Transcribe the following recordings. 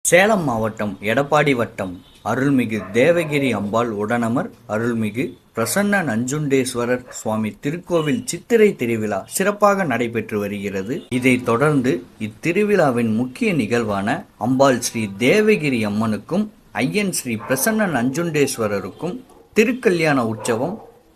சேலம் மாவட்டம் எடப்பாடி வட்டம் அருள்மிகு தேவகிரி அம்பாள் உடனமர் அருள்மிகு பிரசன்ன நஞ்சுண்டேஸ்வரர் சுவாமி திருக்கோவில் சித்திரை திருவிழா சிறப்பாக நடைபெற்று வருகிறது. இதைத் தொடர்ந்து இத்திருவிழாவின் முக்கிய நிகழ்வான அம்பாள் ஸ்ரீ தேவகிரி அம்மனுக்கும் ஐயன் ஸ்ரீ பிரசன்ன நஞ்சுண்டேஸ்வரருக்கும் திருக்கல்யாண உற்சவம்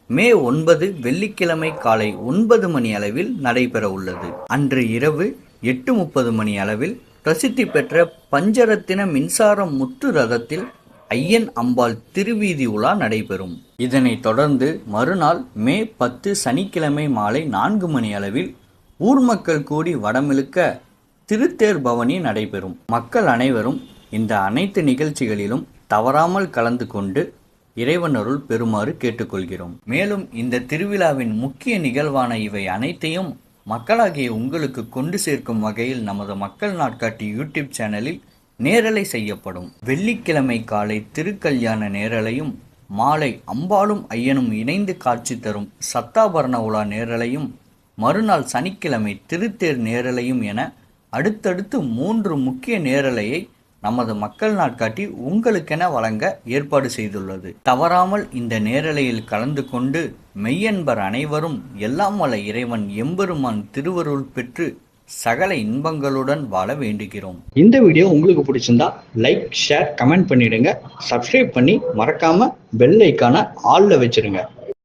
மே 9 வெள்ளிக்கிழமை காலை 9 மணி அளவில் நடைபெற உள்ளது. அன்று இரவு 8:30 மணி அளவில் பிரசித்தி பெற்ற பஞ்சரத்தின மின்சாரம் முத்து ரதத்தில் ஐயன் அம்பாள் திருவீதி உலா நடைபெறும். இதனைத் தொடர்ந்து மறுநாள் மே 10 சனிக்கிழமை மாலை 4 மணி அளவில் ஊர் மக்கள் கூடி வடமிழுக்க திருத்தேர் பவனி நடைபெறும். மக்கள் அனைவரும் இந்த அனைத்து நிகழ்ச்சிகளிலும் தவறாமல் கலந்து கொண்டு இறைவன் அருள் பெறுமாறு கேட்டுக்கொள்கிறோம். மேலும் இந்த திருவிழாவின் முக்கிய நிகழ்வான இவை அனைத்தையும் மக்களாகிய உங்களுக்கு கொண்டு சேர்க்கும் வகையில் நமது மக்கள் நாட்காட்டி யூடியூப் சேனலில் நேரலை செய்யப்படும். வெள்ளிக்கிழமை காலை திருக்கல்யாண நேரலையும், மாலை அம்பாளும் ஐயனும் இணைந்து காட்சி தரும் சத்தாபரண உலா நேரலையும், மறுநாள் சனிக்கிழமை திருத்தேர் நேரலையும் என அடுத்தடுத்து 3 முக்கிய நேரலையை நமது மக்கள் நாட்காட்டி உங்களுக்கென வழங்க ஏற்பாடு செய்துள்ளது. தவறாமல் இந்த நேரலையில் கலந்து கொண்டு மெய்யன்பர் அனைவரும் எல்லாம் வல்ல இறைவன் எம்பெருமான் திருவருள் பெற்று சகல இன்பங்களுடன் வாழ வேண்டுகிறோம். இந்த வீடியோ உங்களுக்கு பிடிச்சிருந்தா லைக், ஷேர், கமெண்ட் பண்ணிடுங்க. சப்ஸ்கிரைப் பண்ணி மறக்காம பெல் ஐக்கான ஆல்ல வச்சிருங்க.